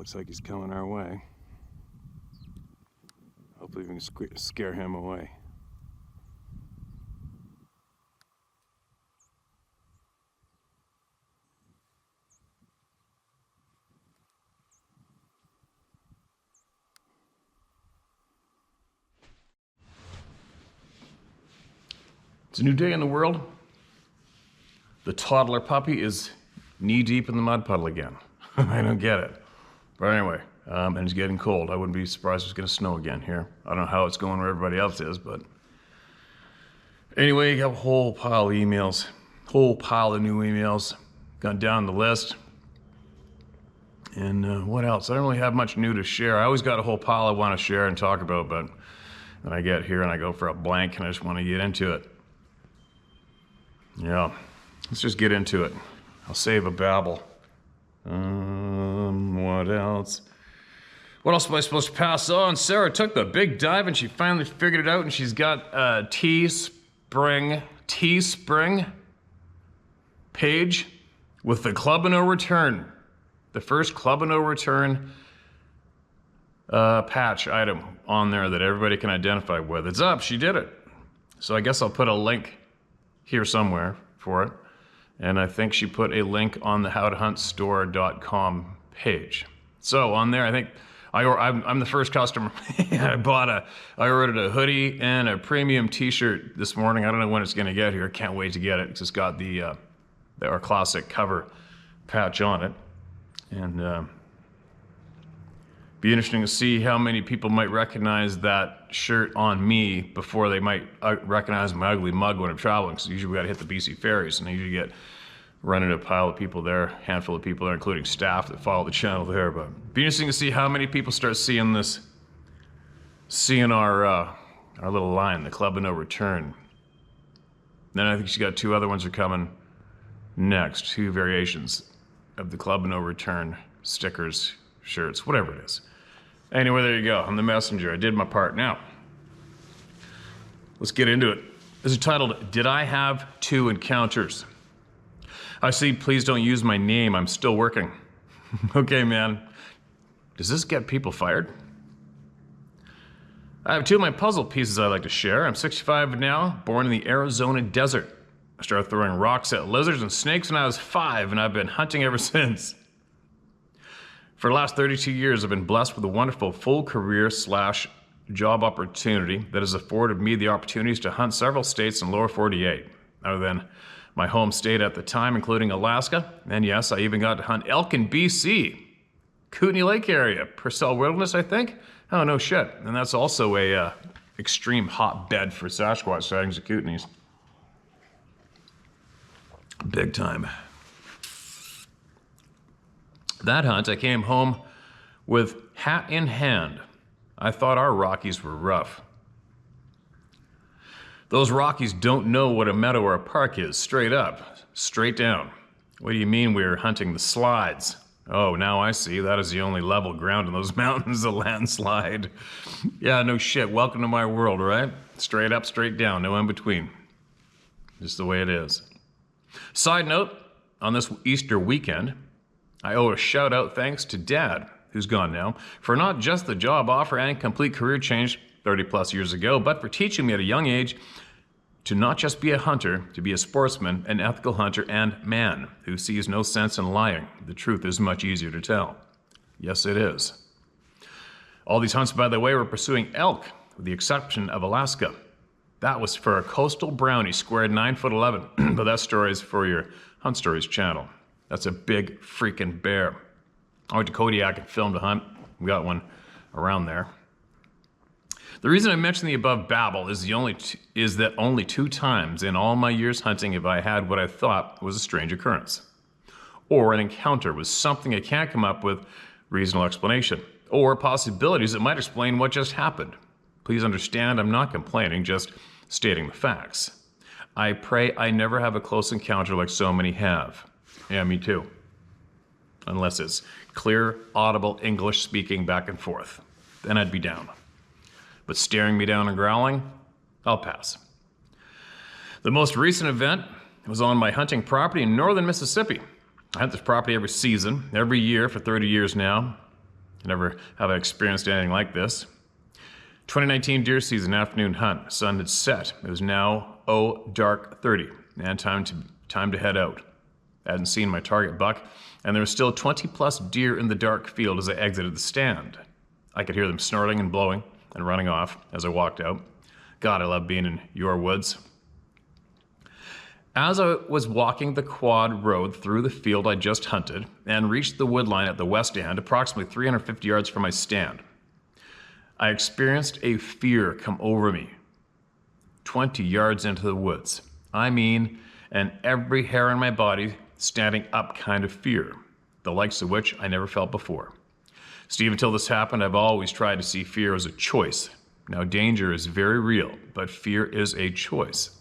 looks like he's coming our way. Hopefully we can scare him away. It's a new day in the world. The toddler puppy is knee-deep in the mud puddle again. I don't get it. But anyway, and it's getting cold. I wouldn't be surprised if it's gonna snow again here. I don't know how it's going where everybody else is, but anyway, you got a whole pile of emails, whole pile of new emails. Gone down the list. And what else? I don't really have much new to share. I always got a whole pile I want to share and talk about, but then I get here and I go for a blank and I just want to get into it. Yeah, let's just get into it. I'll save a babble. What else? What else am I supposed to pass on? Sarah took the big dive and she finally figured it out, and she's got a Teespring page with the Club of No Return. The first Club of No Return patch item on there that everybody can identify with. It's up, she did it. So I guess I'll put a link here somewhere for it. And I think she put a link on the howtohuntstore.com page. So on there, I think I'm the first customer. I ordered a hoodie and a premium t-shirt this morning. I don't know when it's gonna get here. Can't wait to get it. It's got our classic cover patch on it. And be interesting to see how many people might recognize that shirt on me before they might recognize my ugly mug when I'm traveling. Because usually we gotta hit the BC ferries, and I usually run into a pile of people there, handful of people there, including staff that follow the channel there. But be interesting to see how many people start seeing this, seeing our little line, the Club of No Return. Then I think she got two other ones are coming next, two variations of the Club of No Return stickers, shirts, whatever it is. Anyway, there you go. I'm the messenger. I did my part. Now, let's get into it. This is titled, Did I Have Two Encounters? I see, please don't use my name. I'm still working. Okay, man. Does this get people fired? I have two of my puzzle pieces I'd like to share. I'm 65 now, born in the Arizona desert. I started throwing rocks at lizards and snakes when I was 5, and I've been hunting ever since. For the last 32 years, I've been blessed with a wonderful full career / job opportunity that has afforded me the opportunities to hunt several states in lower 48, other than my home state at the time, including Alaska. And yes, I even got to hunt elk in BC, Kootenay Lake area, Purcell Wilderness, I think. Oh, no shit. And that's also a extreme hotbed for Sasquatch sightings of Kootenays. Big time. That hunt, I came home with hat in hand. I thought our Rockies were rough. Those Rockies don't know what a meadow or a park is, straight up, straight down. What do you mean we're hunting the slides? Oh, now I see. That is the only level ground in those mountains, a landslide. Yeah, no shit. Welcome to my world, right? Straight up, straight down, no in between. Just the way it is. Side note, on this Easter weekend, I owe a shout out thanks to Dad, who's gone now, for not just the job offer and complete career change 30 plus years ago, but for teaching me at a young age to not just be a hunter, to be a sportsman, an ethical hunter, and man who sees no sense in lying. The truth is much easier to tell. Yes, it is. All these hunts, by the way, were pursuing elk, with the exception of Alaska. That was for a coastal brownie squared 9'11", but that story is for your Hunt Stories channel. That's a big freaking bear. I went to Kodiak and filmed a hunt. We got one around there. The reason I mention the above babble is that only 2 times in all my years hunting have I had what I thought was a strange occurrence, or an encounter with something I can't come up with reasonable explanation, or possibilities that might explain what just happened. Please understand, I'm not complaining, just stating the facts. I pray I never have a close encounter like so many have. Yeah, me too. Unless it's clear, audible English speaking back and forth. Then I'd be down. But staring me down and growling, I'll pass. The most recent event was on my hunting property in northern Mississippi. I hunt this property every season, every year for 30 years now. Never have I experienced anything like this. 2019 deer season afternoon hunt. Sun had set. It was now dark 30 and time to head out. I hadn't seen my target buck, and there were still 20 plus deer in the dark field as I exited the stand. I could hear them snorting and blowing and running off as I walked out. God, I love being in your woods. As I was walking the quad road through the field I just hunted and reached the wood line at the west end, approximately 350 yards from my stand, I experienced a fear come over me. 20 yards into the woods. I mean, and every hair on my body standing up kind of fear, the likes of which I never felt before. Steve, until this happened, I've always tried to see fear as a choice. Now, danger is very real, but fear is a choice.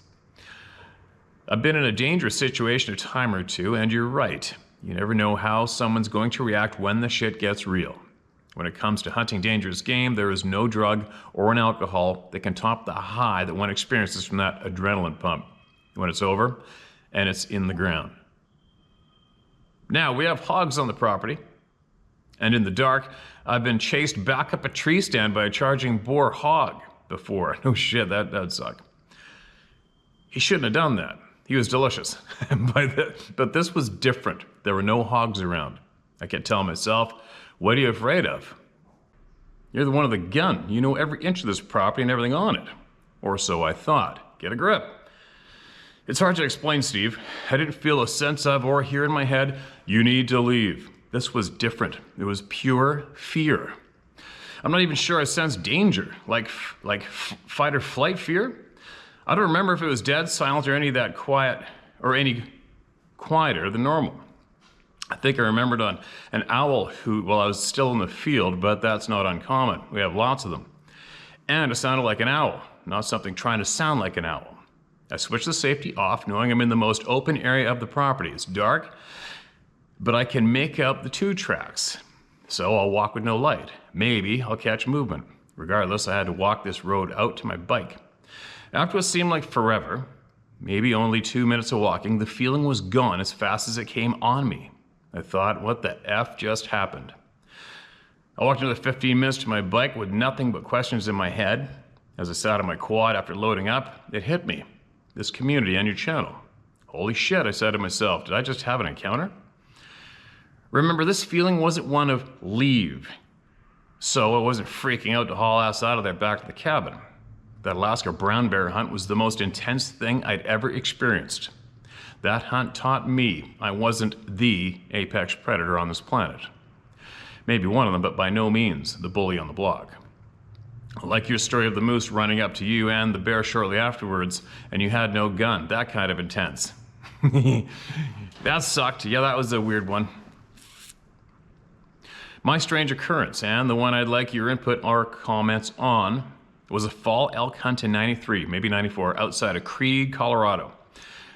I've been in a dangerous situation a time or two, and you're right. You never know how someone's going to react when the shit gets real. When it comes to hunting dangerous game, there is no drug or an alcohol that can top the high that one experiences from that adrenaline pump when it's over and it's in the ground. Now, we have hogs on the property, and in the dark, I've been chased back up a tree stand by a charging boar hog before. No shit, that'd suck. He shouldn't have done that. He was delicious. But this was different. There were no hogs around. I kept telling myself, what are you afraid of? You're the one with the gun. You know every inch of this property and everything on it. Or so I thought. Get a grip. It's hard to explain, Steve. I didn't feel a sense of or hear in my head, you need to leave. This was different. It was pure fear. I'm not even sure I sensed danger, like fight or flight fear. I don't remember if it was dead silent or any that quiet, or any quieter than normal. I think I remembered on an owl hoot while I was still in the field, but that's not uncommon. We have lots of them. And it sounded like an owl, not something trying to sound like an owl. I switched the safety off, knowing I'm in the most open area of the property. It's dark, but I can make out the 2 tracks. So I'll walk with no light. Maybe I'll catch movement. Regardless, I had to walk this road out to my bike. After what seemed like forever, maybe only 2 minutes of walking, the feeling was gone as fast as it came on me. I thought, what the F just happened? I walked another 15 minutes to my bike with nothing but questions in my head. As I sat on my quad after loading up, it hit me. This community on your channel. Holy shit, I said to myself, did I just have an encounter? Remember, this feeling wasn't one of leave. So I wasn't freaking out to haul ass out of there back to the cabin. That Alaska brown bear hunt was the most intense thing I'd ever experienced. That hunt taught me I wasn't the apex predator on this planet. Maybe one of them, but by no means the bully on the block. Like your story of the moose running up to you and the bear shortly afterwards, and you had no gun. That kind of intense. That sucked. Yeah, that was a weird one. My strange occurrence, and the one I'd like your input or comments on, was a fall elk hunt in 93, maybe 94, outside of Creede, Colorado.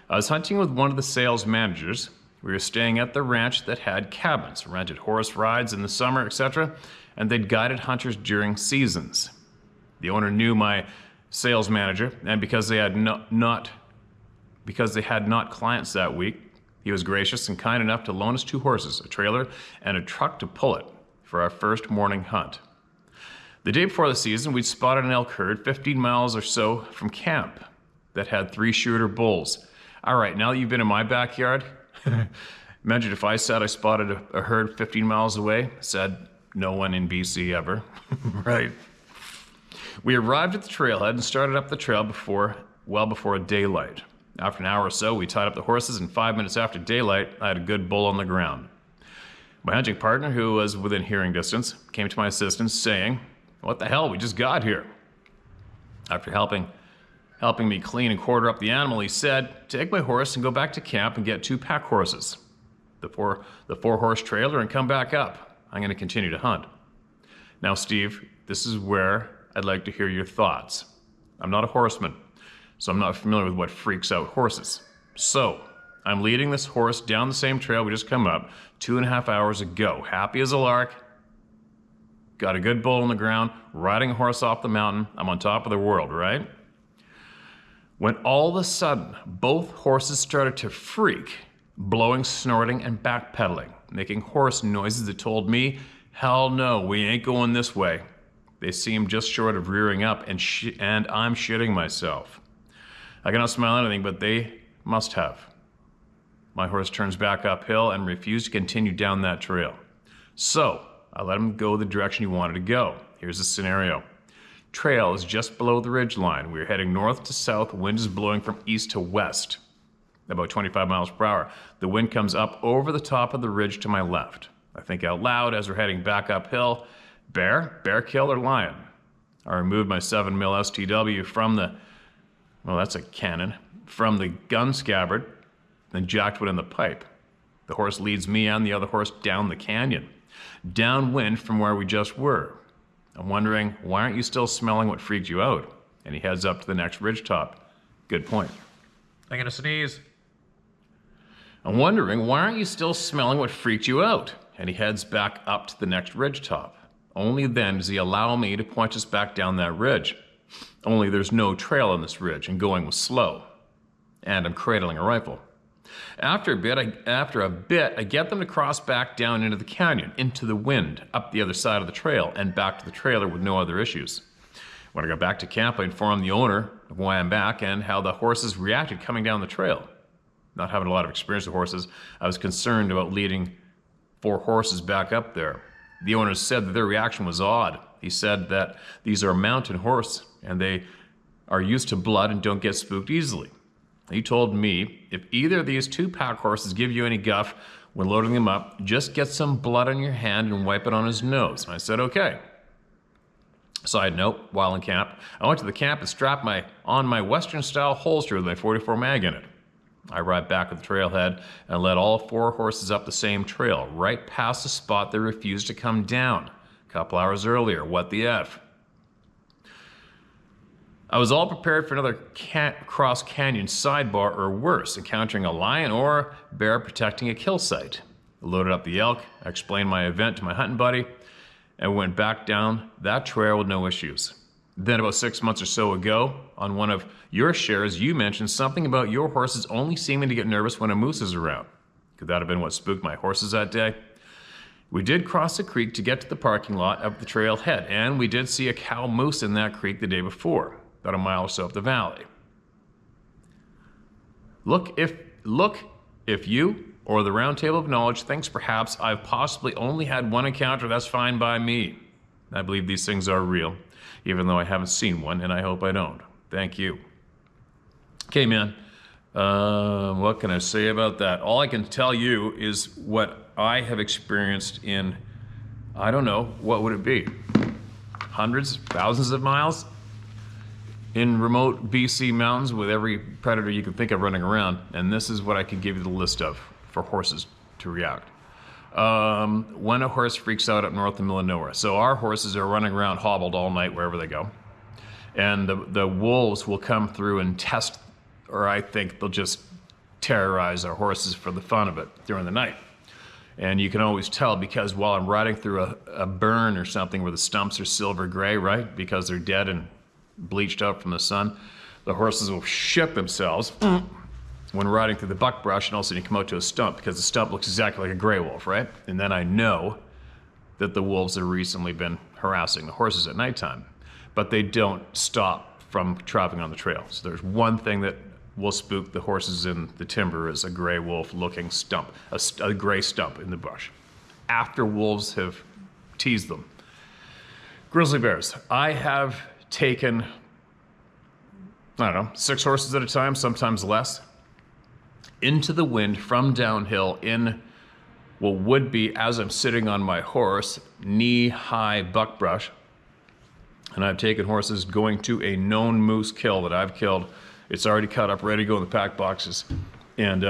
I was hunting with one of the sales managers. We were staying at the ranch that had cabins, rented horse rides in the summer, etc., and they'd guided hunters during seasons. The owner knew my sales manager, and because they had not clients that week, he was gracious and kind enough to loan us 2 horses, a trailer, and a truck to pull it for our first morning hunt. The day before the season, we'd spotted an elk herd 15 miles or so from camp that had 3-shooter bulls. All right, now that you've been in my backyard, imagine if I said I spotted a herd 15 miles away, said no one in BC ever, right? We arrived at the trailhead and started up the trail well before daylight. After an hour or so, we tied up the horses, and 5 minutes after daylight, I had a good bull on the ground. My hunting partner, who was within hearing distance, came to my assistance saying, "What the hell, we just got here." After helping me clean and quarter up the animal, he said, "Take my horse and go back to camp and get 2 pack horses, the 4-horse trailer, and come back up. I'm going to continue to hunt." Now, Steve, this is where I'd like to hear your thoughts. I'm not a horseman, so I'm not familiar with what freaks out horses. So, I'm leading this horse down the same trail we just come up 2.5 hours ago, happy as a lark. Got a good bull on the ground, riding a horse off the mountain. I'm on top of the world, right? When all of a sudden, both horses started to freak, blowing, snorting, and backpedaling, making horse noises that told me, Hell no, we ain't going this way. They seem just short of rearing up, and I'm shitting myself. I cannot smell anything, but they must have. My horse turns back uphill and refused to continue down that trail. So I let him go the direction he wanted to go. Here's the scenario. Trail is just below the ridge line. We're heading north to south. Wind is blowing from east to west, about 25 miles per hour. The wind comes up over the top of the ridge to my left. I think out loud as we're heading back uphill, bear kill or lion? I removed my 7mm STW from the, well, that's a cannon, from the gun scabbard, then jacked one in the pipe. The horse leads me and the other horse down the canyon, downwind from where we just were. I'm wondering, why aren't you still smelling what freaked you out? And he heads up to the next ridgetop. Good point. I'm gonna sneeze. I'm wondering, why aren't you still smelling what freaked you out? And he heads back up to the next ridgetop. Only then does he allow me to point us back down that ridge. Only there's no trail on this ridge, and going was slow. And I'm cradling a rifle. After a bit, I get them to cross back down into the canyon, into the wind, up the other side of the trail, and back to the trailer with no other issues. When I got back to camp, I informed the owner of why I'm back and how the horses reacted coming down the trail. Not having a lot of experience with horses, I was concerned about leading 4 horses back up there. The owner said that their reaction was odd. He said that these are mountain horse and they are used to blood and don't get spooked easily. He told me, if either of these 2 pack horses give you any guff when loading them up, just get some blood on your hand and wipe it on his nose. And I said, okay. Side note, while in camp, I went to the camp and strapped on my Western-style holster with my 44 mag in it. I arrived back at the trailhead and led all 4 horses up the same trail, right past the spot they refused to come down. A couple hours earlier, what the F? I was all prepared for another cross-canyon sidebar or worse, encountering a lion or bear protecting a kill site. I loaded up the elk, I explained my event to my hunting buddy, and went back down that trail with no issues. Then about 6 months or so ago, on one of your shares, you mentioned something about your horses only seeming to get nervous when a moose is around. Could that have been what spooked my horses that day? We did cross a creek to get to the parking lot of the trailhead, and we did see a cow moose in that creek the day before, about a mile or so up the valley. Look if you or the round table of knowledge thinks perhaps I've possibly only had one encounter, that's fine by me. I believe these things are real, even though I haven't seen one, and I hope I don't. Thank you. Okay, man. What can I say about that? All I can tell you is what I have experienced in, I don't know, what would it be? Hundreds, thousands of miles? In remote BC mountains with every predator you can think of running around. And this is what I can give you the list of for horses to react. When a horse freaks out up north in the middle of nowhere. So our horses are running around hobbled all night wherever they go. And the wolves will come through and test, or I think they'll just terrorize our horses for the fun of it during the night. And you can always tell because while I'm riding through a burn or something where the stumps are silver gray, right? Because they're dead and bleached out from the sun, the horses will shit themselves when riding through the buckbrush, and all of a sudden you come out to a stump because the stump looks exactly like a gray wolf, right? And then I know that the wolves have recently been harassing the horses at nighttime, but they don't stop from traveling on the trail. So there's one thing that will spook the horses in the timber is a gray wolf looking stump, a gray stump in the bush, after wolves have teased them. Grizzly bears. I have taken, I don't know, 6 horses at a time, sometimes less, into the wind from downhill in what would be, as I'm sitting on my horse, knee-high buckbrush. And I've taken horses going to a known moose kill that I've killed. It's already cut up, ready to go in the pack boxes. And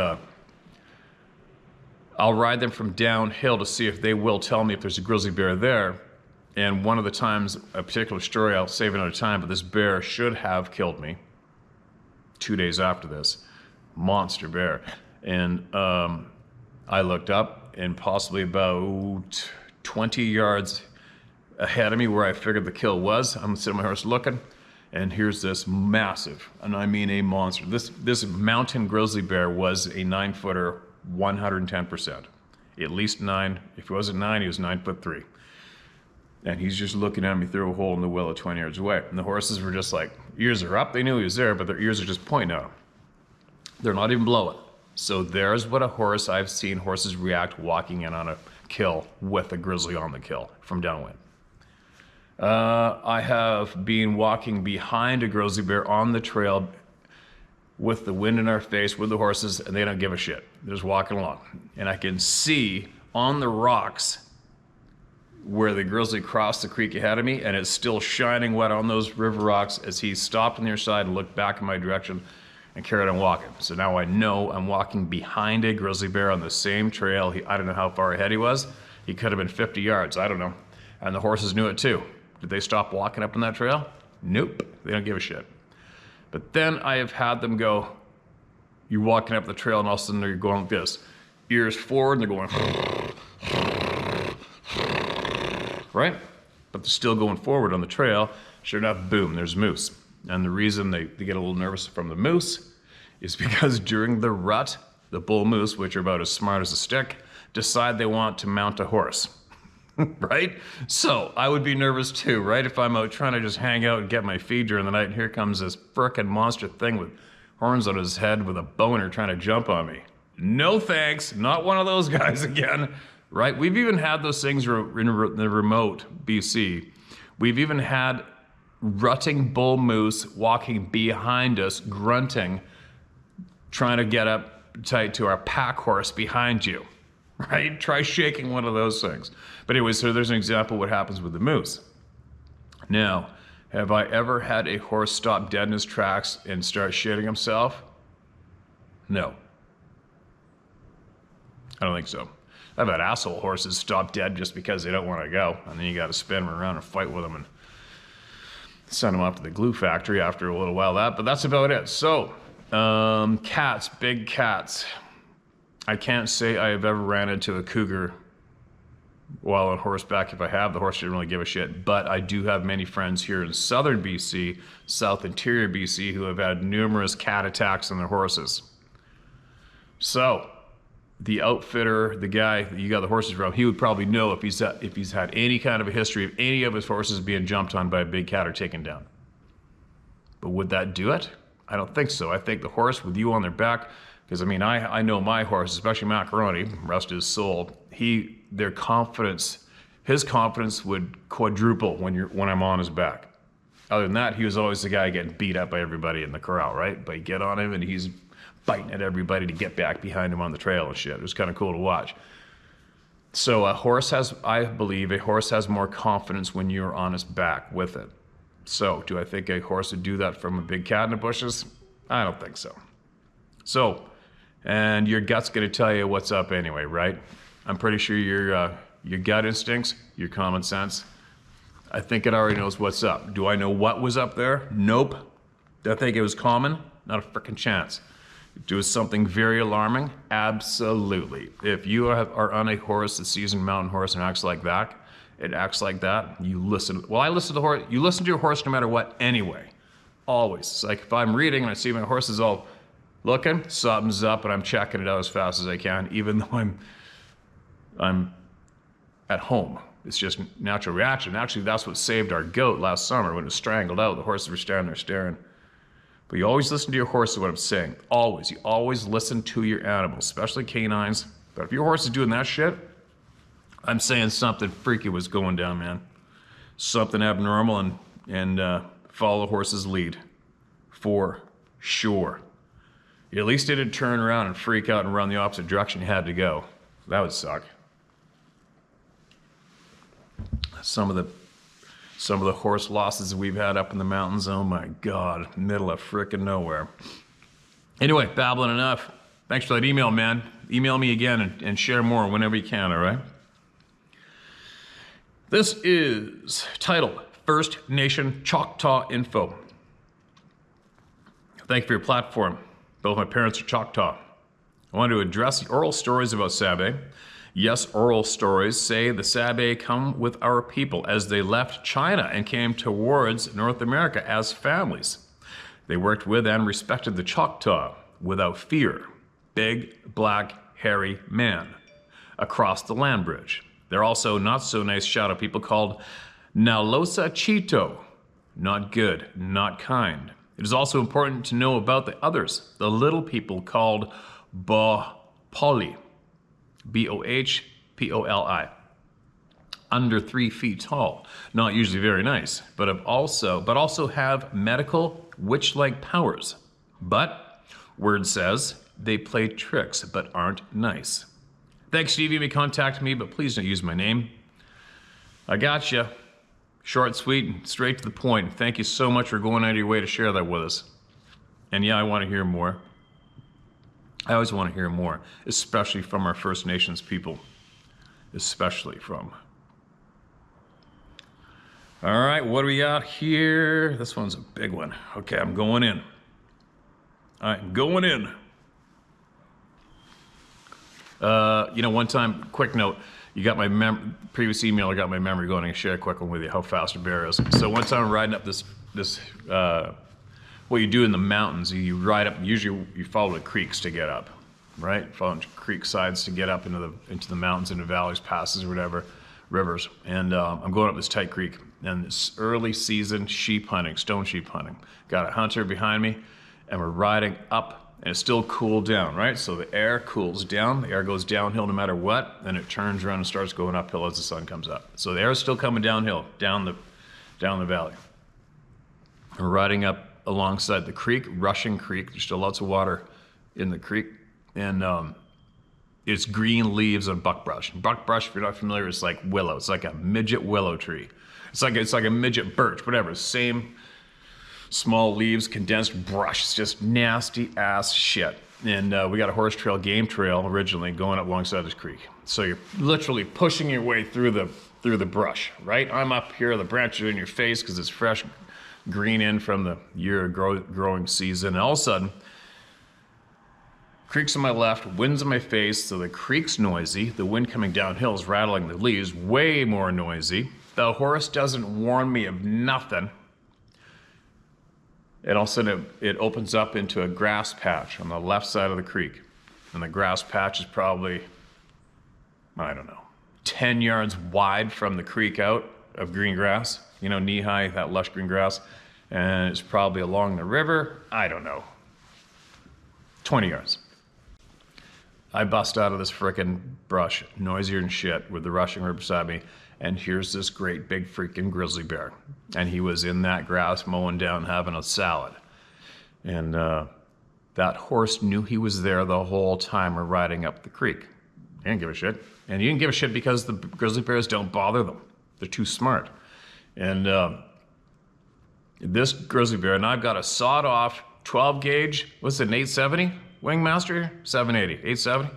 I'll ride them from downhill to see if they will tell me if there's a grizzly bear there. And one of the times, a particular story, I'll save another time, but this bear should have killed me 2 days after this. Monster bear. And I looked up, and possibly about 20 yards ahead of me where I figured the kill was, I'm sitting on my horse looking, and here's this massive, and I mean a monster. This mountain grizzly bear was a 9-footer, 110%. At least 9. If he wasn't 9, he was 9'3". And he's just looking at me through a hole in the willow 20 yards away. And the horses were just like, ears are up. They knew he was there, but their ears are just pointing at him. They're not even blowing. So there's what I've seen horses react walking in on a kill with a grizzly on the kill from downwind. I have been walking behind a grizzly bear on the trail with the wind in our face with the horses, and they don't give a shit. They're just walking along. And I can see on the rocks where the grizzly crossed the creek ahead of me, and it's still shining wet on those river rocks as he stopped on the other side and looked back in my direction and carried on walking. So now I know I'm walking behind a grizzly bear on the same trail. I don't know how far ahead he was. He could have been 50 yards, I don't know. And the horses knew it too. Did they stop walking up on that trail? Nope, they don't give a shit. But then I have had them go, you're walking up the trail and all of a sudden you're going like this. Ears forward and they're going, right? But they're still going forward on the trail. Sure enough, boom, there's moose. And the reason they get a little nervous from the moose is because during the rut, the bull moose, which are about as smart as a stick, decide they want to mount a horse, right? So I would be nervous too, right? If I'm out trying to just hang out and get my feed during the night, and here comes this frickin' monster thing with horns on his head with a boner trying to jump on me. No thanks, not one of those guys again. Right? We've even had those things in the remote BC. We've even had rutting bull moose walking behind us, grunting, trying to get up tight to our pack horse behind you. Right? Try shaking one of those things. But anyway, so there's an example of what happens with the moose. Now, have I ever had a horse stop dead in his tracks and start shitting himself? No. I don't think so. I've had asshole horses stop dead just because they don't want to go, and then you got to spin them around and fight with them and send them off to the glue factory after a little while. But that's about it. So, cats, big cats. I can't say I have ever ran into a cougar while on horseback. If I have, the horse didn't really give a shit. But I do have many friends here in southern BC, south interior BC, who have had numerous cat attacks on their horses. So, the outfitter, the guy that you got the horses from, he would probably know if he's had any kind of a history of any of his horses being jumped on by a big cat or taken down. But would that do it? I don't think so. I think the horse with you on their back, because I mean, I know my horse, especially Macaroni, rest his soul, his confidence would quadruple when I'm on his back. Other than that, he was always the guy getting beat up by everybody in the corral, right? But you get on him and he's biting at everybody to get back behind him on the trail and shit. It was kind of cool to watch. So I believe a horse has more confidence when you're on its back with it. So do I think a horse would do that from a big cat in the bushes? I don't think so. So, and your gut's gonna tell you what's up anyway, right? I'm pretty sure your gut instincts, your common sense, I think it already knows what's up. Do I know what was up there? Nope. Do I think it was common? Not a frickin' chance. Do something very alarming? Absolutely. If you are on a horse, a seasoned mountain horse, and acts like that, you listen. Well, I listen to the horse. You listen to your horse no matter what anyway. Always. It's like if I'm reading and I see my horse is all looking, something's up, and I'm checking it out as fast as I can, even though I'm at home. It's just natural reaction. Actually, that's what saved our goat last summer when it was strangled out. The horses were standing there staring. But you always listen to your horse is what I'm saying. Always. You always listen to your animals, especially canines. But if your horse is doing that shit, I'm saying something freaky was going down, man. Something abnormal, and follow the horse's lead. For sure. You at least didn't turn around and freak out and run the opposite direction you had to go. That would suck. Some of the horse losses we've had up in the mountains, oh my God, middle of frickin' nowhere. Anyway, babbling enough. Thanks for that email, man. Email me again and share more whenever you can, all right? This is titled First Nation Choctaw Info. Thank you for your platform. Both my parents are Choctaw. I want to address the oral stories about Sabe. Yes, oral stories say the Sabe come with our people as they left China and came towards North America as families. They worked with and respected the Choctaw without fear. Big, black, hairy man across the land bridge. They're also not so nice shadow people called Nalosa chito, not good, not kind. It is also important to know about the others, the little people called bohpoli, B-O-H-P-O-L-I, under 3 feet tall. Not usually very nice, but also have medical witch-like powers. But, word says, they play tricks but aren't nice. Thanks, Steve. You may contact me, but please don't use my name. I gotcha. Short, sweet, and straight to the point. Thank you so much for going out of your way to share that with us. And yeah, I want to hear more. I always want to hear more, especially from our First Nations people. Especially from. All right, what do we got here? This one's a big one. Okay, I'm going in. All right, going in. One time, quick note. You got my previous email. I got my memory going. I can share a quick one with you. How fast a bear is. So one time, I'm riding up this what you do in the mountains. You ride up. Usually, you follow the creeks to get up, right? Following creek sides to get up into the mountains, into valleys, passes, or whatever, rivers. And I'm going up this tight creek. And it's early season sheep hunting, stone sheep hunting. Got a hunter behind me, and we're riding up. And it's still cooled down, right? So the air cools down. The air goes downhill no matter what. Then it turns around and starts going uphill as the sun comes up. So the air is still coming downhill, down the valley. We're riding up alongside the creek, rushing creek. There's still lots of water in the creek. And it's green leaves and buckbrush. Buckbrush, if you're not familiar, it's like willow. It's like a midget willow tree. It's like a midget birch, whatever. Same small leaves, condensed brush. It's just nasty ass shit. And we got a horse trail, game trail originally going up alongside this creek. So you're literally pushing your way through the brush, right? I'm up here, the branches are in your face because it's fresh green in from the year growing season. And all of a sudden, creek's on my left, wind's on my face, so the creek's noisy. The wind coming downhill is rattling the leaves, way more noisy. The horse doesn't warn me of nothing. And all of a sudden it opens up into a grass patch on the left side of the creek. And the grass patch is probably, I don't know, 10 yards wide from the creek out of green grass. You know, knee-high, that lush green grass. And it's probably along the river, I don't know, 20 yards. I bust out of this frickin' brush, noisier than shit, with the rushing river beside me. And here's this great big freaking grizzly bear. And he was in that grass mowing down, having a salad. And that horse knew he was there the whole time we're riding up the creek. He didn't give a shit. And he didn't give a shit because the grizzly bears don't bother them. They're too smart. And this grizzly bear, and I've got a sawed off 12 gauge, what's it, an 870? Wingmaster? 780, 870?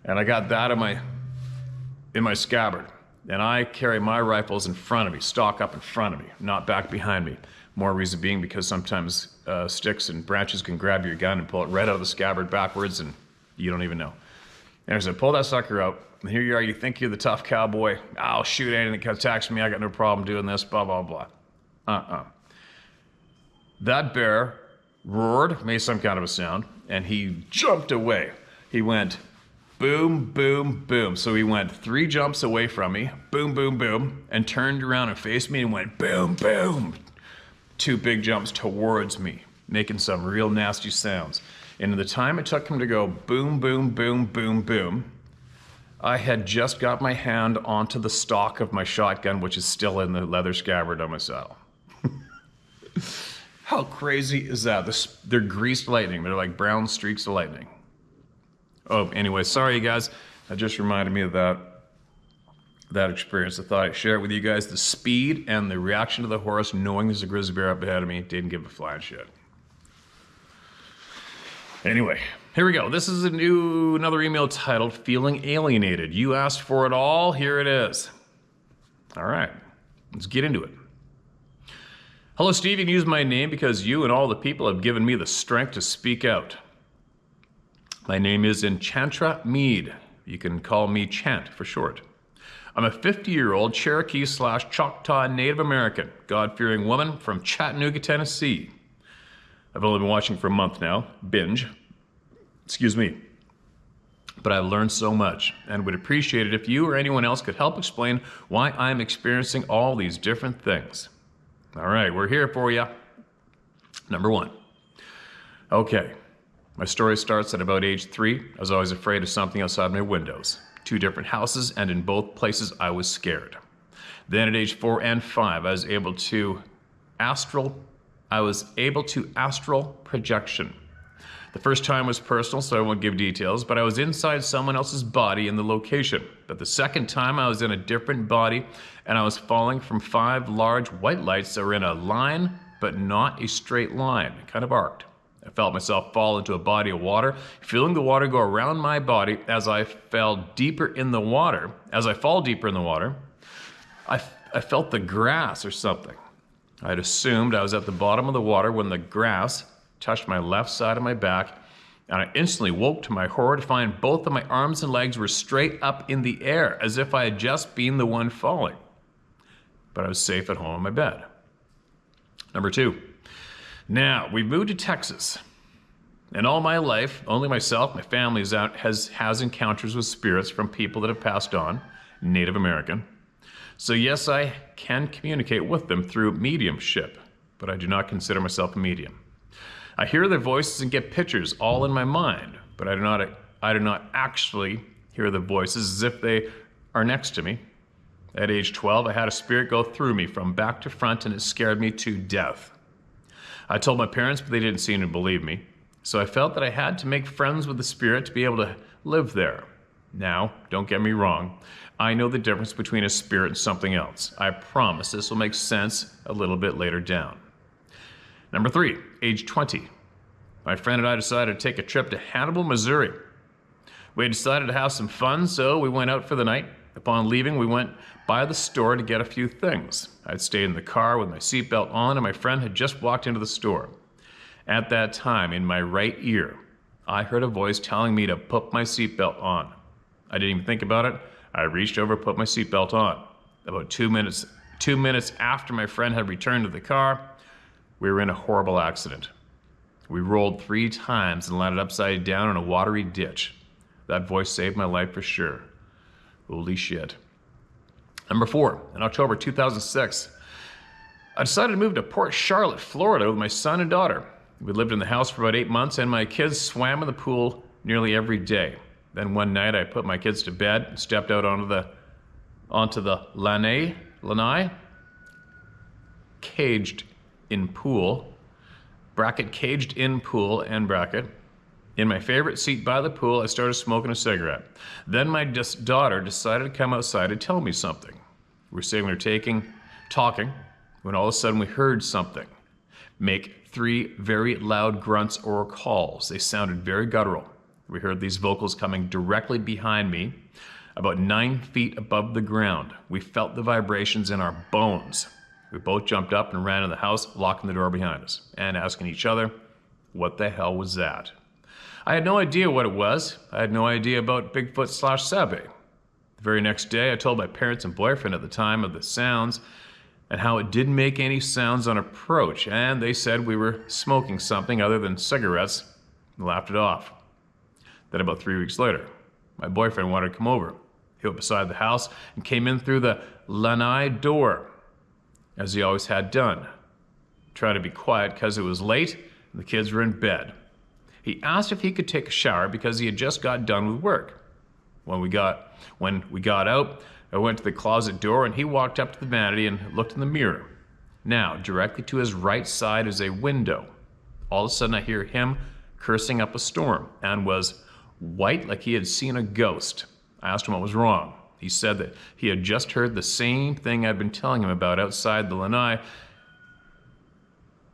And I got that in my scabbard. And I carry my rifles in front of me, stock up in front of me, not back behind me. More reason being because sometimes sticks and branches can grab your gun and pull it right out of the scabbard backwards and you don't even know. And I said, pull that sucker out. And here you are, you think you're the tough cowboy. I'll shoot anything that attacks me. I got no problem doing this, blah, blah, blah. That bear roared, made some kind of a sound, and he jumped away. He went boom, boom, boom. So he went 3 jumps away from me, boom, boom, boom, and turned around and faced me and went boom, boom. 2 big jumps towards me, making some real nasty sounds. And in the time it took him to go boom, boom, boom, boom, boom, I had just got my hand onto the stock of my shotgun, which is still in the leather scabbard on my saddle. How crazy is that? They're greased lightning. They're like brown streaks of lightning. Oh, anyway, sorry, you guys. That just reminded me of that experience. I thought I'd share it with you guys. The speed and the reaction of the horse, knowing there's a grizzly bear up ahead of me, didn't give a flying shit. Anyway, here we go. This is another email titled Feeling Alienated. You asked for it all. Here it is. All right, let's get into it. Hello, Steve. You can use my name because you and all the people have given me the strength to speak out. My name is Enchantra Mead. You can call me Chant for short. I'm a 50-year-old Cherokee/Choctaw Native American, God-fearing woman from Chattanooga, Tennessee. I've only been watching for a month now, binge. Excuse me. but I've learned so much and would appreciate it if you or anyone else could help explain why I'm experiencing all these different things. All right, we're here for you. Number 1. Okay, my story starts at about age 3. I was always afraid of something outside my windows. 2 different houses, and in both places I was scared. Then at age 4 and 5, I was able to astral projection. The first time was personal, so I won't give details, but I was inside someone else's body in the location. But the second time I was in a different body, and I was falling from 5 large white lights that were in a line, but not a straight line, kind of arced. I felt myself fall into a body of water, feeling the water go around my body as I fall deeper in the water. I felt the grass or something. I had assumed I was at the bottom of the water when the grass touched my left side of my back, and I instantly woke to my horror to find both of my arms and legs were straight up in the air, as if I had just been the one falling. But I was safe at home in my bed. Number 2. Now, we moved to Texas. And all my life, only myself, my family has encounters with spirits from people that have passed on, Native American. So yes, I can communicate with them through mediumship, but I do not consider myself a medium. I hear their voices and get pictures all in my mind, but I do not actually hear the voices as if they are next to me. At age 12, I had a spirit go through me from back to front, and it scared me to death. I told my parents, but they didn't seem to believe me. So I felt that I had to make friends with the spirit to be able to live there. Now, don't get me wrong. I know the difference between a spirit and something else. I promise this will make sense a little bit later down. Number 3, age 20. My friend and I decided to take a trip to Hannibal, Missouri. We had decided to have some fun, so we went out for the night. Upon leaving, we went by the store to get a few things. I'd stayed in the car with my seatbelt on, and my friend had just walked into the store. At that time, in my right ear, I heard a voice telling me to put my seatbelt on. I didn't even think about it. I reached over, put my seatbelt on. About 2 minutes after my friend had returned to the car, we were in a horrible accident. We rolled 3 times and landed upside down in a watery ditch. That voice saved my life for sure. Holy shit. Number 4, in October 2006, I decided to move to Port Charlotte, Florida with my son and daughter. We lived in the house for about 8 months, and my kids swam in the pool nearly every day. Then one night I put my kids to bed and stepped out onto the lanai, caged in pool, end bracket. In my favorite seat by the pool, I started smoking a cigarette. Then my daughter decided to come outside and tell me something. We were sitting there talking, when all of a sudden we heard something make 3 very loud grunts or calls. They sounded very guttural. We heard these vocals coming directly behind me, about 9 feet above the ground. We felt the vibrations in our bones. We both jumped up and ran in the house, locking the door behind us, and asking each other, what the hell was that? I had no idea what it was. I had no idea about Bigfoot/Sabe. The very next day, I told my parents and boyfriend at the time of the sounds and how it didn't make any sounds on approach, and they said we were smoking something other than cigarettes and laughed it off. Then about 3 weeks later, my boyfriend wanted to come over. He went beside the house and came in through the lanai door, as he always had done. Tried to be quiet because it was late and the kids were in bed. He asked if he could take a shower because he had just got done with work. When we got out, I went to the closet door and he walked up to the vanity and looked in the mirror. Now, directly to his right side is a window. All of a sudden I hear him cursing up a storm and was white like he had seen a ghost. I asked him what was wrong. He said that he had just heard the same thing I'd been telling him about outside the lanai,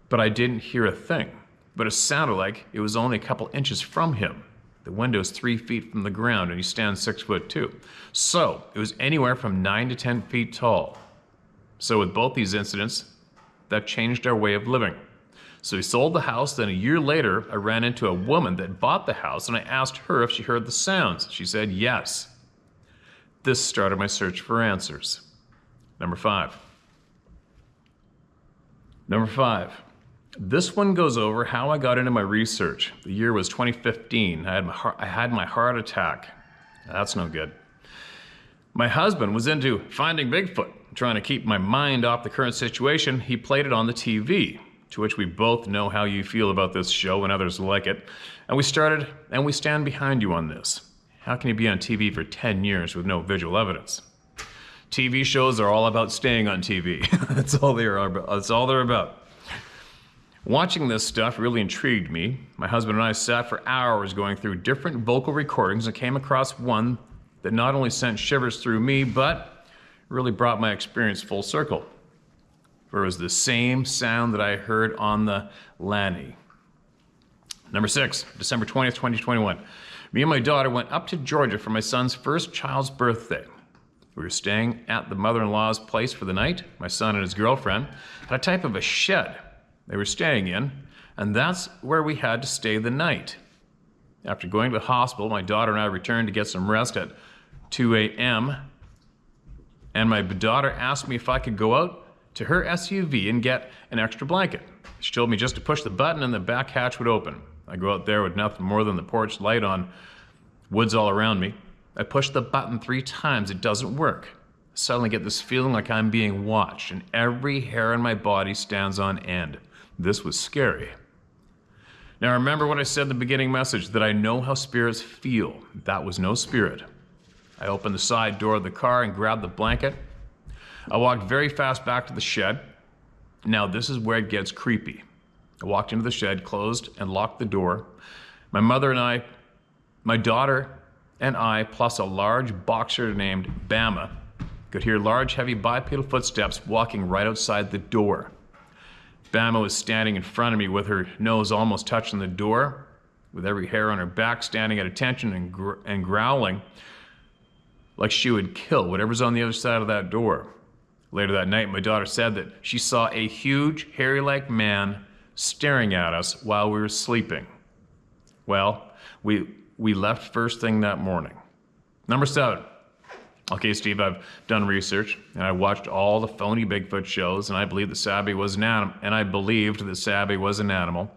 but I didn't hear a thing. But it sounded like it was only a couple inches from him. The window is 3 feet from the ground and he stands 6'2". So it was anywhere from 9 to 10 feet tall. So with both these incidents, that changed our way of living. So we sold the house, then a year later, I ran into a woman that bought the house and I asked her if she heard the sounds. She said yes. This started my search for answers. Number 5. This one goes over how I got into my research. The year was 2015. I had my heart attack. That's no good. My husband was into finding Bigfoot, trying to keep my mind off the current situation. He played it on the TV, to which we both know how you feel about this show and others like it. And we stand behind you on this. How can you be on TV for 10 years with no visual evidence? TV shows are all about staying on TV. That's all they're about. Watching this stuff really intrigued me. My husband and I sat for hours going through different vocal recordings and came across one that not only sent shivers through me, but really brought my experience full circle. For it was the same sound that I heard on the Lanny. Number 6, December 20th, 2021. Me and my daughter went up to Georgia for my son's first child's birthday. We were staying at the mother-in-law's place for the night. My son and his girlfriend had a type of a shed they were staying in, and that's where we had to stay the night. After going to the hospital, my daughter and I returned to get some rest at 2 a.m., and my daughter asked me if I could go out to her SUV and get an extra blanket. She told me just to push the button and the back hatch would open. I go out there with nothing more than the porch light on, woods all around me. I push the button 3 times, it doesn't work. I suddenly get this feeling like I'm being watched, and every hair on my body stands on end. This was scary. Now remember what I said in the beginning message, that I know how spirits feel. That was no spirit. I opened the side door of the car and grabbed the blanket. I walked very fast back to the shed. Now this is where it gets creepy. I walked into the shed, closed and locked the door. My daughter and I, plus a large boxer named Bama, could hear large, heavy bipedal footsteps walking right outside the door. Bama was standing in front of me with her nose almost touching the door, with every hair on her back standing at attention and growling like she would kill whatever's on the other side of that door. Later that night, my daughter said that she saw a huge, hairy-like man staring at us while we were sleeping. Well, we left first thing that morning. Number 7. Okay, Steve, I've done research, and I watched all the phony Bigfoot shows, and I believe that Sabe was an animal, and I believed that Sabe was an animal,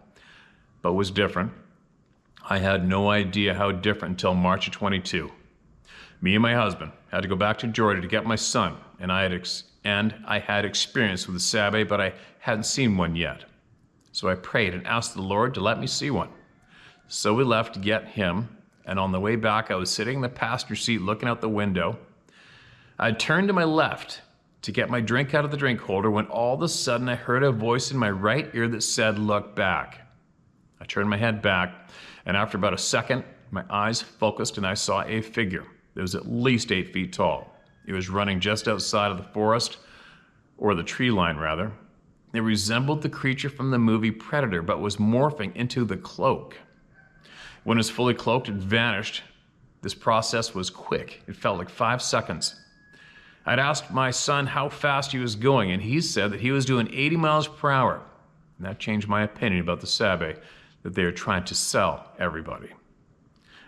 but was different. I had no idea how different until March of 22. Me and my husband had to go back to Georgia to get my son, and I had experience with the Sabe, but I hadn't seen one yet. So I prayed and asked the Lord to let me see one. So we left to get him, and on the way back, I was sitting in the passenger seat looking out the window. I turned to my left to get my drink out of the drink holder when all of a sudden I heard a voice in my right ear that said, "Look back." I turned my head back, and after about a second, my eyes focused and I saw a figure that was at least 8 feet tall. It was running just outside of the forest, or the tree line rather. It resembled the creature from the movie Predator, but was morphing into the cloak. When it was fully cloaked, it vanished. This process was quick. It felt like 5 seconds. I'd asked my son how fast he was going, and he said that he was doing 80 miles per hour. And that changed my opinion about the Sabe that they are trying to sell everybody.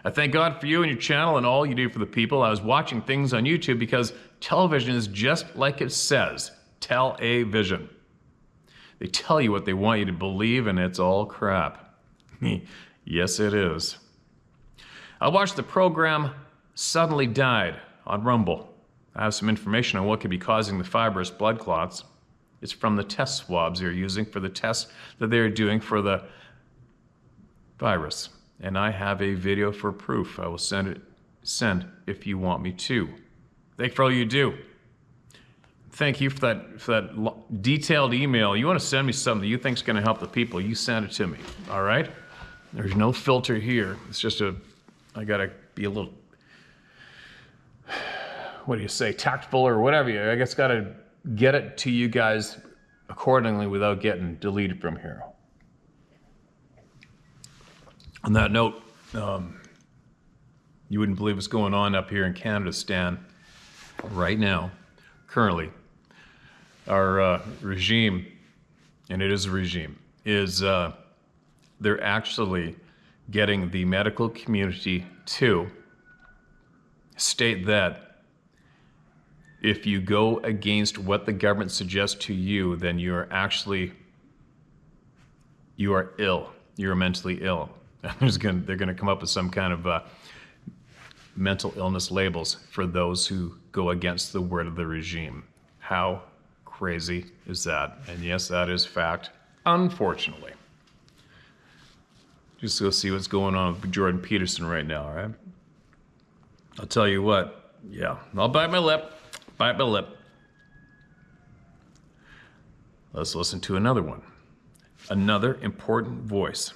I thank God for you and your channel and all you do for the people. I was watching things on YouTube because television is just like it says, tell-a-vision. They tell you what they want you to believe, and it's all crap. Yes, it is. I watched the program Suddenly Died on Rumble. I have some information on what could be causing the fibrous blood clots. It's from the test swabs they're using for the tests that they're doing for the virus. And I have a video for proof. I will send if you want me to. Thank you for all you do. Thank you for that detailed email. You want to send me something that you think is going to help the people, you send it to me, all right? There's no filter here. It's just I got to be a little, what do you say, tactful or whatever. I guess got to get it to you guys accordingly without getting deleted from here. On that note, you wouldn't believe what's going on up here in Canada, Stan, right now, currently. Our regime, and it is a regime, is they're actually getting the medical community to state that if you go against what the government suggests to you, then you are ill. You're mentally ill. They're going to come up with some kind of mental illness labels for those who go against the word of the regime. How crazy is that? And yes, that is fact, unfortunately. Just go see what's going on with Jordan Peterson right now, all right? I'll tell you what, yeah, I'll bite my lip. Let's listen to another one. Another important voice.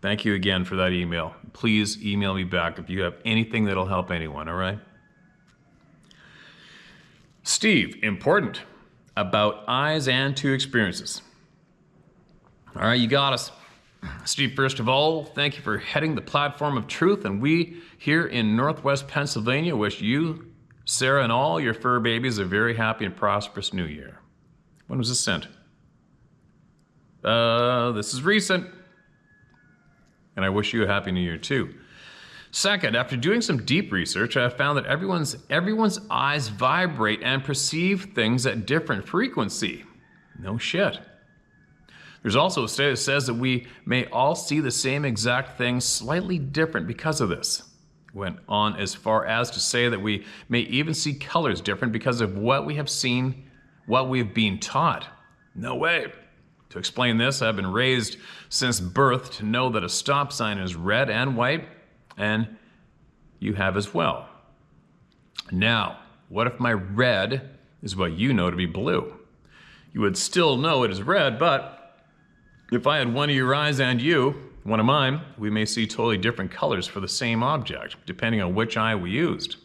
Thank you again for that email. Please email me back if you have anything that'll help anyone, all right? Steve, important. About eyes and two experiences. All right, you got us. Steve, first of all, thank you for heading the platform of truth, and we here in Northwest Pennsylvania wish you, Sarah, and all your fur babies a very happy and prosperous new year. When was this sent? This is recent. And I wish you a happy new year too. Second, after doing some deep research, I have found that everyone's eyes vibrate and perceive things at different frequency. No shit. There's also a study that says that we may all see the same exact thing slightly different because of this. Went on as far as to say that we may even see colors different because of what we have seen, what we've been taught. No way. To explain this, I've been raised since birth to know that a stop sign is red and white, and you have as well. Now, what if my red is what you know to be blue? You would still know it is red, but if I had one of your eyes and you, one of mine, we may see totally different colors for the same object, depending on which eye we used.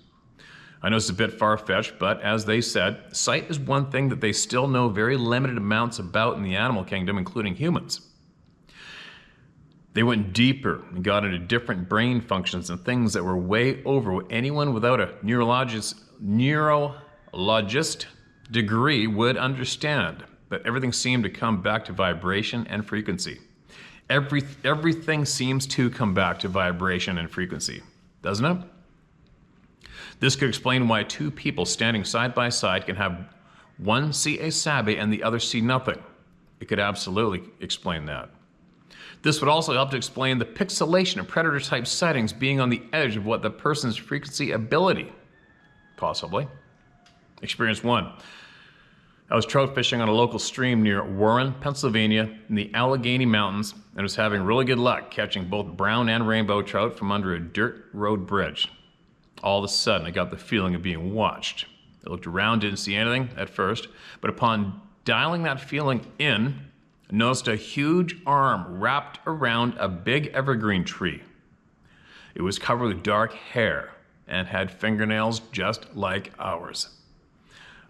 I know it's a bit far-fetched, but as they said, sight is one thing that they still know very limited amounts about in the animal kingdom, including humans. They went deeper and got into different brain functions and things that were way over what anyone without a neurologist degree would understand. But everything seemed to come back to vibration and frequency. Everything seems to come back to vibration and frequency, doesn't it? This could explain why two people standing side by side can have one see a Sabe and the other see nothing. It could absolutely explain that. This would also help to explain the pixelation of predator-type sightings being on the edge of what the person's frequency ability. Possibly. Experience 1. I was trout fishing on a local stream near Warren, Pennsylvania, in the Allegheny Mountains, and was having really good luck catching both brown and rainbow trout from under a dirt road bridge. All of a sudden, I got the feeling of being watched. I looked around, didn't see anything at first, but upon dialing that feeling in, I noticed a huge arm wrapped around a big evergreen tree. It was covered with dark hair and had fingernails just like ours.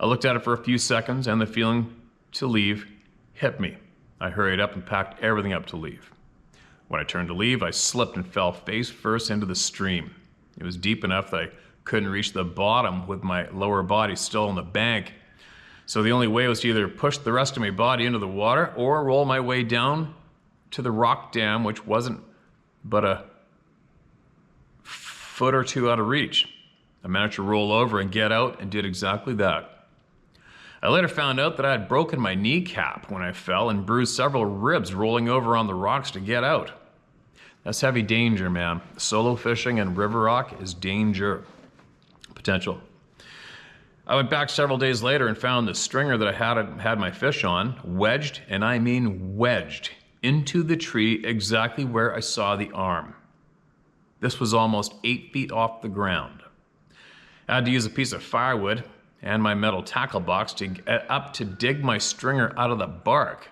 I looked at it for a few seconds and the feeling to leave hit me. I hurried up and packed everything up to leave. When I turned to leave, I slipped and fell face first into the stream. It was deep enough that I couldn't reach the bottom with my lower body still on the bank. So the only way was to either push the rest of my body into the water or roll my way down to the rock dam, which wasn't but a foot or two out of reach. I managed to roll over and get out and did exactly that. I later found out that I had broken my kneecap when I fell and bruised several ribs rolling over on the rocks to get out. That's heavy danger, man. Solo fishing and river rock is danger. Potential. I went back several days later and found the stringer that I had my fish on, wedged, and I mean wedged, into the tree exactly where I saw the arm. This was almost 8 feet off the ground. I had to use a piece of firewood and my metal tackle box to get up to dig my stringer out of the bark.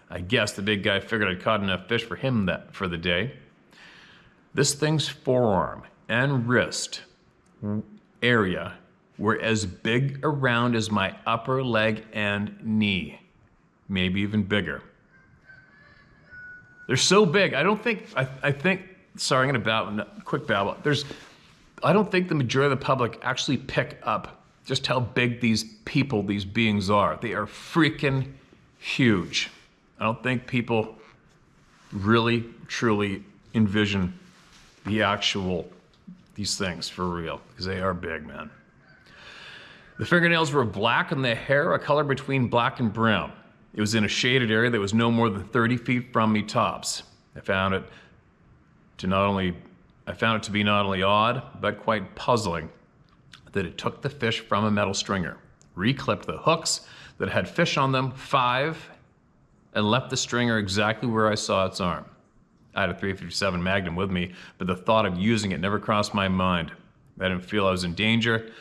I guess the big guy figured I'd caught enough fish for him for the day. This thing's forearm and wrist area were as big around as my upper leg and knee, maybe even bigger. They're so big, I think, sorry, I'm gonna quick babble. I don't think the majority of the public actually pick up just how big these beings are. They are freaking huge. I don't think people really, truly envision these things for real, because they are big, man. The fingernails were black and the hair a color between black and brown. It was in a shaded area that was no more than 30 feet from me tops. I found it to not only I found it to be not only odd, but quite puzzling that it took the fish from a metal stringer, reclipped the hooks that had fish on them, 5, and left the stringer exactly where I saw its arm. I had a .357 Magnum with me, but the thought of using it never crossed my mind. I didn't feel I was in danger,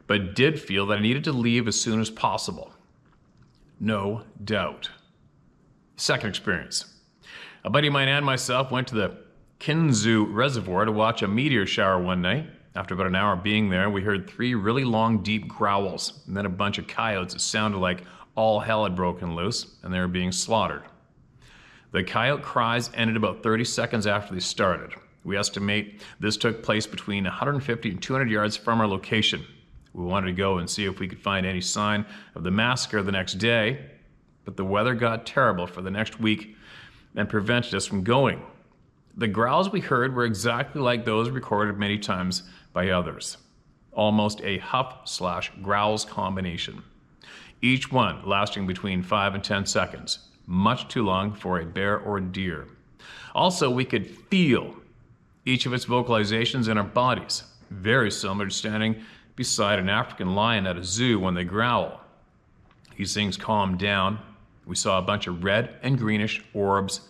but did feel that I needed to leave as soon as possible. No doubt. Second experience. A buddy of mine and myself went to the Kinzu Reservoir to watch a meteor shower one night. After about an hour being there, we heard 3 really long, deep growls, and then a bunch of coyotes that sounded like all hell had broken loose, and they were being slaughtered. The coyote cries ended about 30 seconds after they started. We estimate this took place between 150 and 200 yards from our location. We wanted to go and see if we could find any sign of the massacre the next day, but the weather got terrible for the next week and prevented us from going. The growls we heard were exactly like those recorded many times by others. Almost a huff/growls combination. Each one lasting between 5 and 10 seconds. Much too long for a bear or deer. Also, we could feel each of its vocalizations in our bodies. Very similar to standing beside an African lion at a zoo when they growl. These things calmed down. We saw a bunch of red and greenish orbs,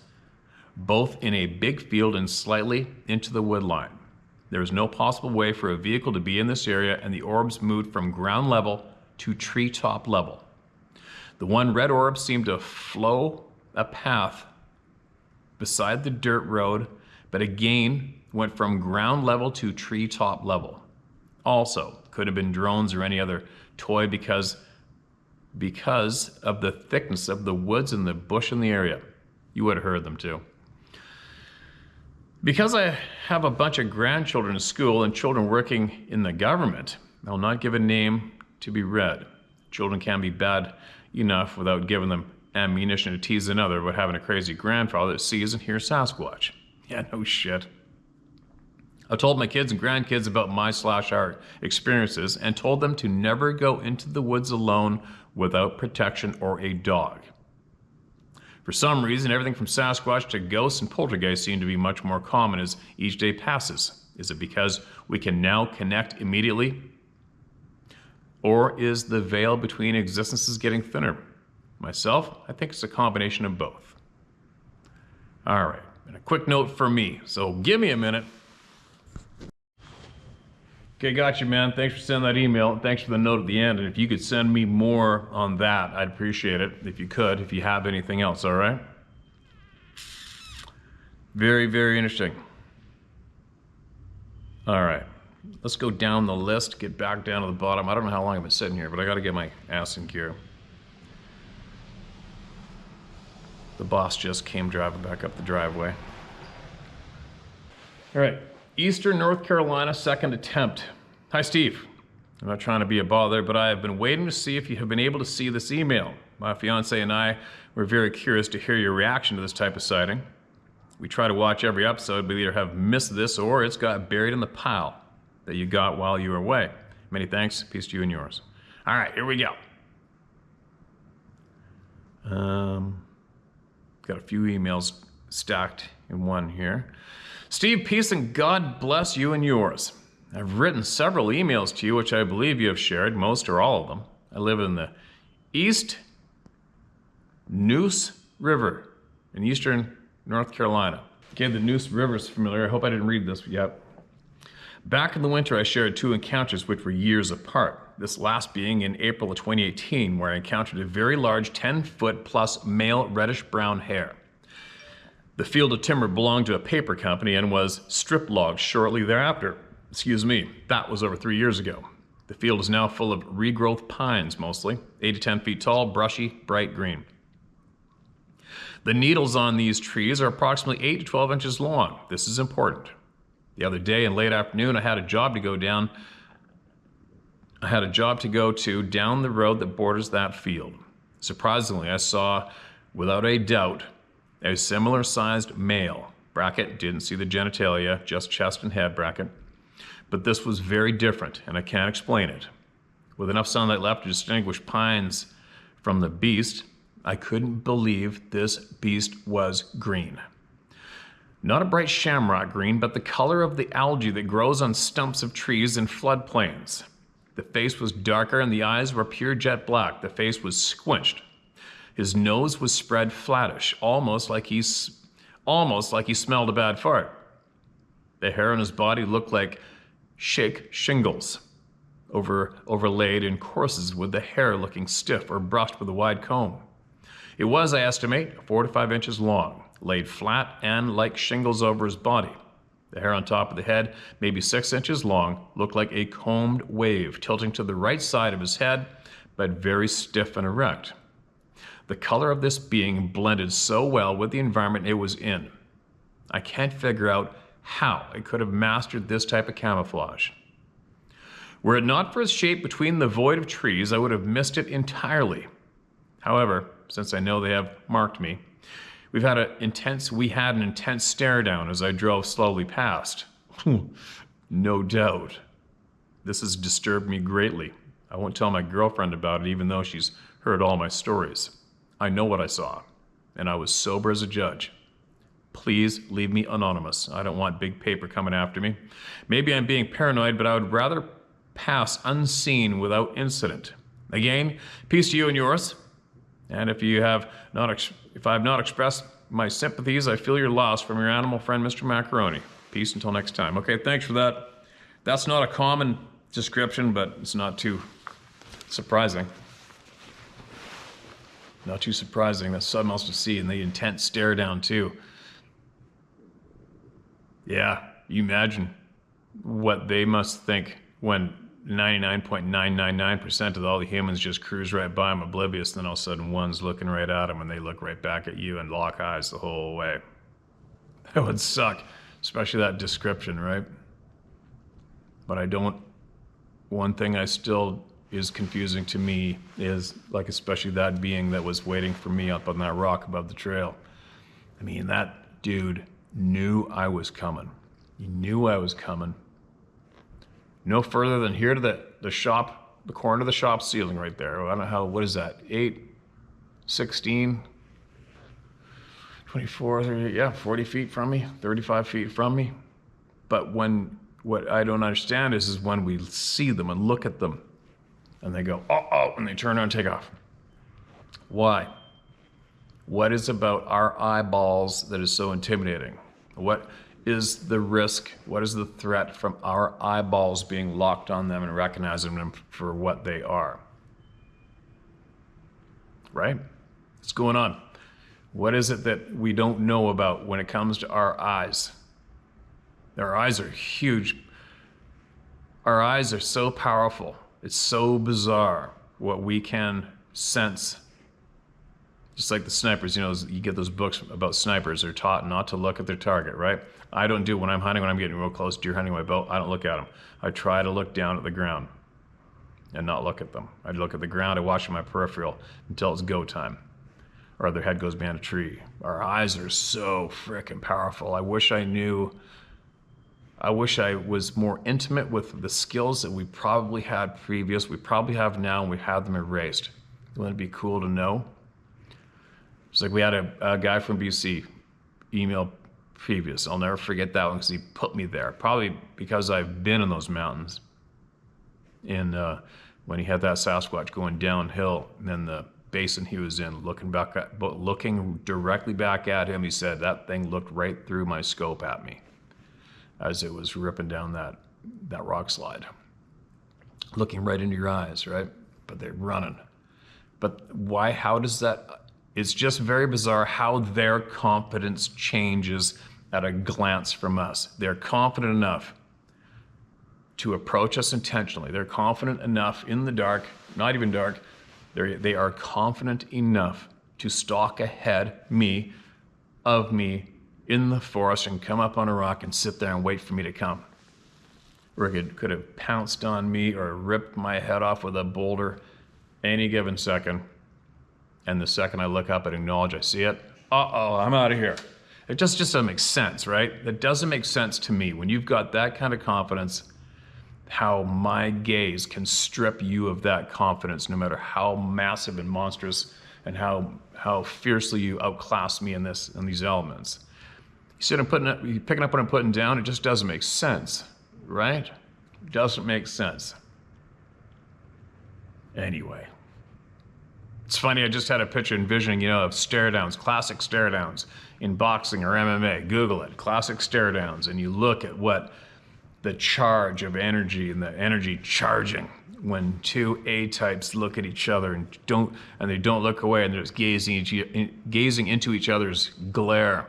both in a big field and slightly into the wood line. There was no possible way for a vehicle to be in this area, and the orbs moved from ground level to treetop level. The one red orb seemed to flow a path beside the dirt road, but again went from ground level to treetop level. Also, could have been drones or any other toy because of the thickness of the woods and the bush in the area. You would have heard them too. Because I have a bunch of grandchildren in school and children working in the government, I'll not give a name to be read. Children can be bad enough without giving them ammunition to tease another about having a crazy grandfather that sees and hears Sasquatch. Yeah, no shit. I told my kids and grandkids about my/our experiences and told them to never go into the woods alone without protection or a dog. For some reason, everything from Sasquatch to ghosts and poltergeists seem to be much more common as each day passes. Is it because we can now connect immediately? Or is the veil between existences getting thinner? Myself, I think it's a combination of both. All right, and a quick note for me, so give me a minute. Okay, got you, man. Thanks for sending that email, and thanks for the note at the end. And if you could send me more on that, I'd appreciate it. If you could, if you have anything else, all right? Very, very interesting. All right, let's go down the list, get back down to the bottom. I don't know how long I've been sitting here, but I gotta get my ass in gear. The boss just came driving back up the driveway. All right. Eastern North Carolina, second attempt. Hi, Steve. I'm not trying to be a bother, but I have been waiting to see if you have been able to see this email. My fiance and I were very curious to hear your reaction to this type of sighting. We try to watch every episode, but either have missed this or it's got buried in the pile that you got while you were away. Many thanks. Peace to you and yours. All right, here we go. Got a few emails stacked in one here. Steve, peace and God bless you and yours. I've written several emails to you, which I believe you have shared, most or all of them. I live in the East Neuse River in eastern North Carolina. Okay, the Neuse River is familiar. I hope I didn't read this yet. Back in the winter, I shared 2 encounters which were years apart. This last being in April of 2018, where I encountered a very large 10-foot plus male reddish-brown hare. The field of timber belonged to a paper company and was strip logged shortly thereafter. Excuse me, that was over 3 years ago. The field is now full of regrowth pines mostly, 8 to 10 feet tall, brushy, bright green. The needles on these trees are approximately 8 to 12 inches long. This is important. The other day in late afternoon, I had a job to go to down the road that borders that field. Surprisingly, I saw, without a doubt, a similar sized male, bracket, didn't see the genitalia, just chest and head, bracket. But this was very different, and I can't explain it. With enough sunlight left to distinguish pines from the beast, I couldn't believe this beast was green. Not a bright shamrock green, but the color of the algae that grows on stumps of trees in floodplains. The face was darker and the eyes were pure jet black. The face was squinched. His nose was spread flattish, almost like he smelled a bad fart. The hair on his body looked like shake shingles, overlaid in courses with the hair looking stiff or brushed with a wide comb. It was, I estimate, 4 to 5 inches long, laid flat and like shingles over his body. The hair on top of the head, maybe 6 inches long, looked like a combed wave tilting to the right side of his head, but very stiff and erect. The color of this being blended so well with the environment it was in. I can't figure out how it could have mastered this type of camouflage. Were it not for its shape between the void of trees, I would have missed it entirely. However, since I know they have marked me, we had an intense stare down as I drove slowly past. No doubt. This has disturbed me greatly. I won't tell my girlfriend about it, even though she's heard all my stories. I know what I saw, and I was sober as a judge. Please leave me anonymous. I don't want big paper coming after me. Maybe I'm being paranoid, but I would rather pass unseen without incident. Again, peace to you and yours. And if I have not expressed my sympathies, I feel your loss from your animal friend, Mr. Macaroni. Peace until next time. Okay, thanks for that. That's not a common description, but it's not too surprising. Not too surprising. That's something else to see, and the intense stare down too. Yeah, you imagine what they must think when 99.999% of all the humans just cruise right by them oblivious, then all of a sudden one's looking right at them and they look right back at you and lock eyes the whole way. That would suck, especially that description, right? But one thing I still is confusing to me is, like, especially that being that was waiting for me up on that rock above the trail. I mean, that dude knew I was coming. He knew I was coming. No further than here to the shop, the corner of the shop ceiling right there. I don't know how, what is that? 8, 16, 24, 30, yeah, 40 feet from me, 35 feet from me. But what I don't understand is when we see them and look at them and they go, oh, and they turn around and take off. Why? What is about our eyeballs that is so intimidating? What is the risk? What is the threat from our eyeballs being locked on them and recognizing them for what they are? Right? What's going on? What is it that we don't know about when it comes to our eyes? Our eyes are huge. Our eyes are so powerful. It's so bizarre what we can sense. Just like the snipers, you get those books about snipers. They're taught not to look at their target, right? I don't do it when I'm hunting, when I'm getting real close, deer hunting my bow. I don't look at them. I try to look down at the ground and not look at them. I look at the ground, I watch my peripheral until it's go time, or their head goes behind a tree. Our eyes are so freaking powerful. I wish I was more intimate with the skills that we probably had previous, we probably have now, and we had them erased. Wouldn't it be cool to know? It's like we had a guy from BC email previous. I'll never forget that one because he put me there. Probably because I've been in those mountains. And when he had that Sasquatch going downhill, and then the basin he was in, looking directly back at him, he said that thing looked right through my scope at me as it was ripping down that rock slide. Looking right into your eyes, right? But they're running. But why? How does that? It's just very bizarre how their confidence changes at a glance from us. They're confident enough to approach us intentionally. They're confident enough in the dark, not even dark, they are confident enough to stalk ahead of me in the forest and come up on a rock and sit there and wait for me to come. Or it could have pounced on me or ripped my head off with a boulder any given second. And the second I look up and acknowledge I see it, I'm out of here. It just doesn't make sense, right? It doesn't make sense to me. When you've got that kind of confidence, how my gaze can strip you of that confidence, no matter how massive and monstrous and how fiercely you outclass me in these elements. You picking up what I'm putting down, it just doesn't make sense, right? Doesn't make sense. Anyway. It's funny, I just had a picture envisioning, of stare downs, classic stare downs in boxing or MMA. Google it, classic stare downs, and you look at what the charge of energy and the energy charging when two A-types look at each other and they don't look away and they're just gazing into each other's glare,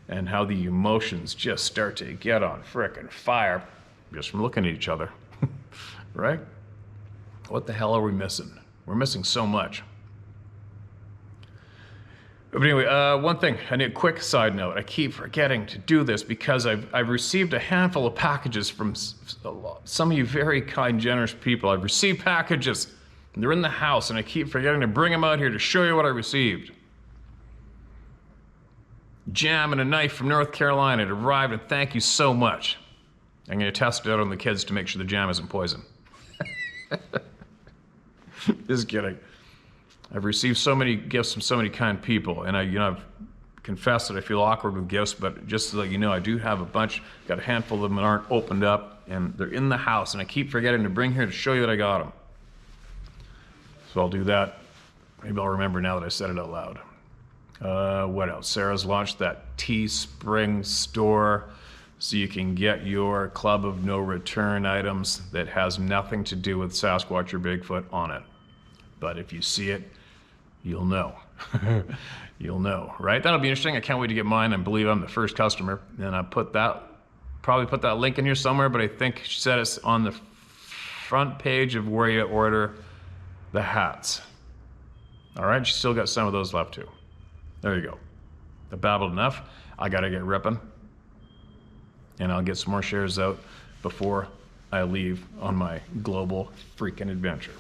and how the emotions just start to get on frickin' fire just from looking at each other, right? What the hell are we missing? We're missing so much. But anyway, one thing, I need a quick side note. I keep forgetting to do this because I've received a handful of packages from some of you very kind, generous people. I've received packages, and they're in the house, and I keep forgetting to bring them out here to show you what I received. Jam and a knife from North Carolina. It arrived, and thank you so much. I'm going to test it out on the kids to make sure the jam isn't poison. Just kidding. I've received so many gifts from so many kind people, and I've confessed that I feel awkward with gifts, but just to let you know, I do have a bunch, got a handful of them that aren't opened up, and they're in the house, and I keep forgetting to bring here to show you that I got them. So I'll do that. Maybe I'll remember now that I said it out loud. What else? Sarah's launched that Teespring store, so you can get your Club of No Return items that has nothing to do with Sasquatch or Bigfoot on it. But if you see it, you'll know. You'll know, right? That'll be interesting. I can't wait to get mine. I believe I'm the first customer. And I probably put that link in here somewhere, but I think she said it's on the front page of where you order the hats. All right, she still got some of those left too. There you go. I babbled enough. I gotta get ripping. And I'll get some more shares out before I leave on my global freaking adventure.